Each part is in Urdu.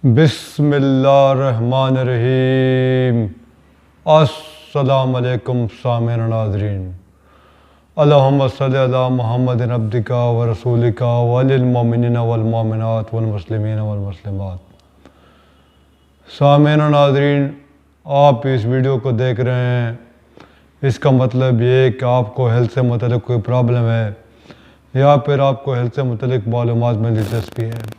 بسم اللہ الرحمن الرحیم۔ السلام علیکم سامعین ناظرین، اللہم صلی علی محمد عبدک و رسولک وعلی المؤمنین والمؤمنات والمسلمین والمسلمات۔ سامعین ناظرین، آپ اس ویڈیو کو دیکھ رہے ہیں، اس کا مطلب یہ ہے کہ آپ کو ہیلتھ سے متعلق کوئی پرابلم ہے یا پھر آپ کو ہیلتھ سے متعلق معلومات میں دلچسپی ہے۔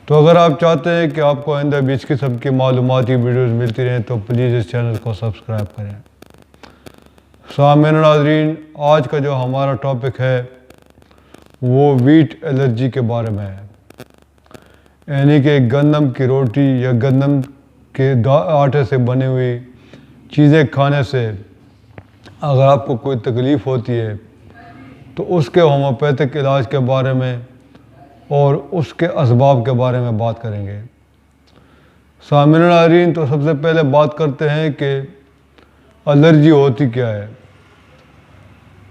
تو اگر آپ چاہتے ہیں کہ آپ کو آئندہ بھی اس قسم کی معلوماتی ویڈیوز ملتی رہیں تو پلیز اس چینل کو سبسکرائب کریں۔ سامعین ناظرین، آج کا جو ہمارا ٹاپک ہے وہ ویٹ الرجی کے بارے میں ہے، یعنی کہ گندم کی روٹی یا گندم کے آٹے سے بنی ہوئی چیزیں کھانے سے اگر آپ کو کوئی تکلیف ہوتی ہے تو اس کے ہومیوپیتھک علاج کے بارے میں اور اس کے اسباب کے بارے میں بات کریں گے۔ سامعین ناظرین، تو سب سے پہلے بات کرتے ہیں کہ الرجی ہوتی کیا ہے۔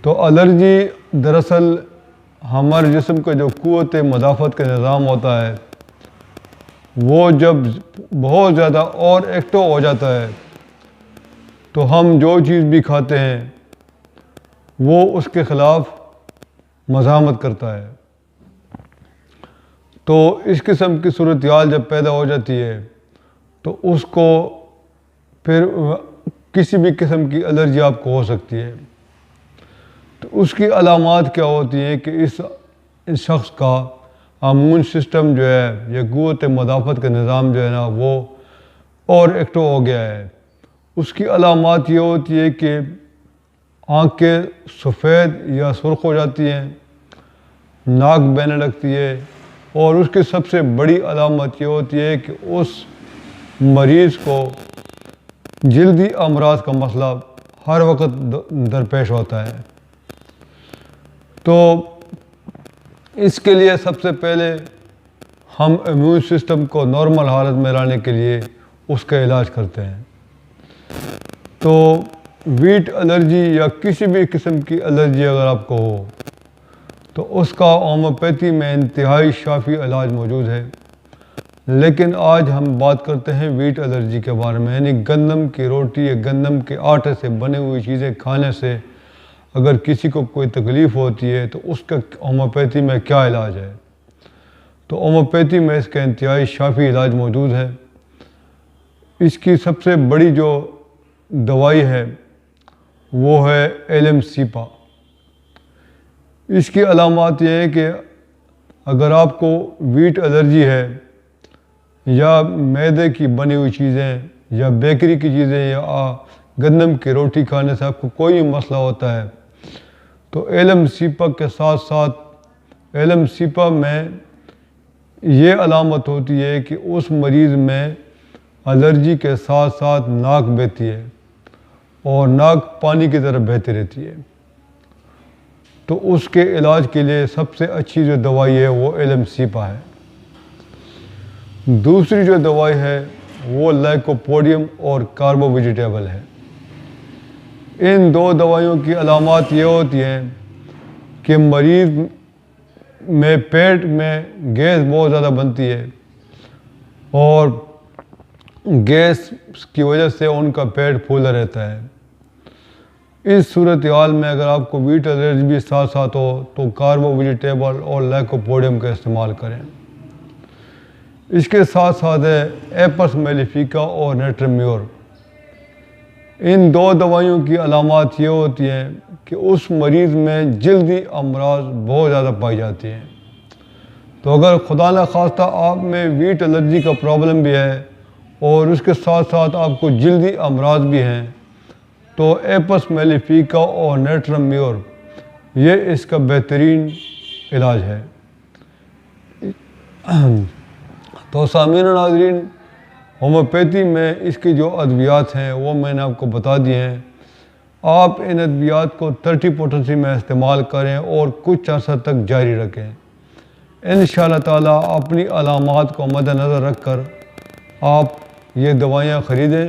تو الرجی دراصل ہمارے جسم کا جو قوت مدافعت کا نظام ہوتا ہے وہ جب بہت زیادہ اور ایکٹیو ہو جاتا ہے تو ہم جو چیز بھی کھاتے ہیں وہ اس کے خلاف مزاحمت کرتا ہے۔ تو اس قسم کی صورتحال جب پیدا ہو جاتی ہے تو اس کو پھر کسی بھی قسم کی الرجی آپ کو ہو سکتی ہے۔ تو اس کی علامات کیا ہوتی ہیں کہ اس شخص کا امیون سسٹم جو ہے یا قوت مدافعت کا نظام جو ہے نا وہ اور ایکٹیو ہو گیا ہے۔ اس کی علامات یہ ہوتی ہے کہ آنکھیں سفید یا سرخ ہو جاتی ہیں، ناک بہنے لگتی ہے، اور اس کی سب سے بڑی علامت یہ ہوتی ہے کہ اس مریض کو جلدی امراض کا مسئلہ ہر وقت درپیش ہوتا ہے۔ تو اس کے لیے سب سے پہلے ہم امیون سسٹم کو نارمل حالت میں لانے کے لیے اس کا علاج کرتے ہیں۔ تو ویٹ الرجی یا کسی بھی قسم کی الرجی اگر آپ کو ہو تو اس کا ہومیوپیتھی میں انتہائی شافی علاج موجود ہے، لیکن آج ہم بات کرتے ہیں ویٹ الرجی کے بارے میں، یعنی گندم کی روٹی یا گندم کے آٹے سے بنی ہوئی چیزیں کھانے سے اگر کسی کو کوئی تکلیف ہوتی ہے تو اس کا ہومیوپیتھی میں کیا علاج ہے۔ تو ہومیوپیتھی میں اس کا انتہائی شافی علاج موجود ہے۔ اس کی سب سے بڑی جو دوائی ہے وہ ہے ایلم سیپا۔ اس کی علامات یہ ہیں کہ اگر آپ کو ویٹ الرجی ہے یا میدے کی بنی ہوئی چیزیں یا بیکری کی چیزیں یا گندم کی روٹی کھانے سے آپ کو کوئی مسئلہ ہوتا ہے تو ایلم سیپا کے ساتھ ساتھ ایلم سیپا میں یہ علامت ہوتی ہے کہ اس مریض میں الرجی کے ساتھ ساتھ ناک بہتی ہے اور ناک پانی کی طرف بہتی رہتی ہے۔ تو اس کے علاج کے لیے سب سے اچھی جو دوائی ہے وہ ایلم سیپا ہے۔ دوسری جو دوائی ہے وہ لائکوپوڈیم اور کاربو ویجیٹیبل ہے۔ ان دو دوائیوں کی علامات یہ ہوتی ہیں کہ مریض میں پیٹ میں گیس بہت زیادہ بنتی ہے اور گیس کی وجہ سے ان کا پیٹ پھولا رہتا ہے۔ اس صورتحال میں اگر آپ کو ویٹ الرجی بھی ساتھ ساتھ ہو تو کاربو ویجیٹیبل اور لائکوپوڈیم کا استعمال کریں۔ اس کے ساتھ ساتھ ہے ایپس میلیفیکا اور نیٹرمیور۔ ان دو دوائیوں کی علامات یہ ہوتی ہیں کہ اس مریض میں جلدی امراض بہت زیادہ پائی جاتی ہیں۔ تو اگر خدا نخواستہ آپ میں ویٹ الرجی کا پرابلم بھی ہے اور اس کے ساتھ ساتھ آپ کو جلدی امراض بھی ہیں تو ایپس میلیفیکا اور نیٹرمیور یہ اس کا بہترین علاج ہے۔ تو سامعین ناظرین، ہومیوپیتھی میں اس کی جو ادویات ہیں وہ میں نے آپ کو بتا دی ہیں۔ آپ ان ادویات کو 30 پوٹنسی میں استعمال کریں اور کچھ عرصہ تک جاری رکھیں۔ انشاءاللہ تعالیٰ اپنی علامات کو مد نظر رکھ کر آپ یہ دوائیاں خریدیں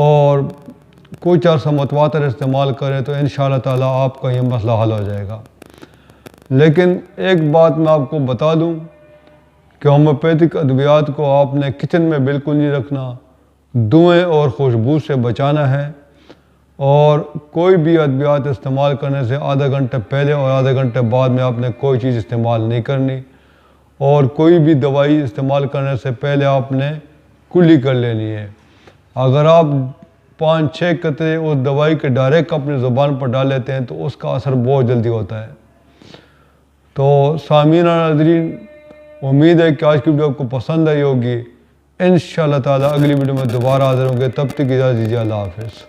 اور کچھ عرصہ متواتر استعمال کریں تو انشاءاللہ تعالیٰ آپ کا یہ مسئلہ حل ہو جائے گا۔ لیکن ایک بات میں آپ کو بتا دوں کہ ہومیوپیتھک ادویات کو آپ نے کچن میں بالکل نہیں رکھنا، دھوئیں اور خوشبو سے بچانا ہے، اور کوئی بھی ادویات استعمال کرنے سے آدھا گھنٹہ پہلے اور آدھا گھنٹہ بعد میں آپ نے کوئی چیز استعمال نہیں کرنی، اور کوئی بھی دوائی استعمال کرنے سے پہلے آپ نے کلی کر لینی ہے۔ اگر آپ 5-6 قطرے اس دوائی کے ڈائریکٹ اپنی زبان پر ڈال لیتے ہیں تو اس کا اثر بہت جلدی ہوتا ہے۔ تو سامعین اور ناظرین، امید ہے کہ آج کی ویڈیو آپ کو پسند آئی ہوگی۔ انشاءاللہ تعالیٰ اگلی ویڈیو میں دوبارہ حاضر ہوں گے، تب تک اجازت دیجیے، اللہ حافظ۔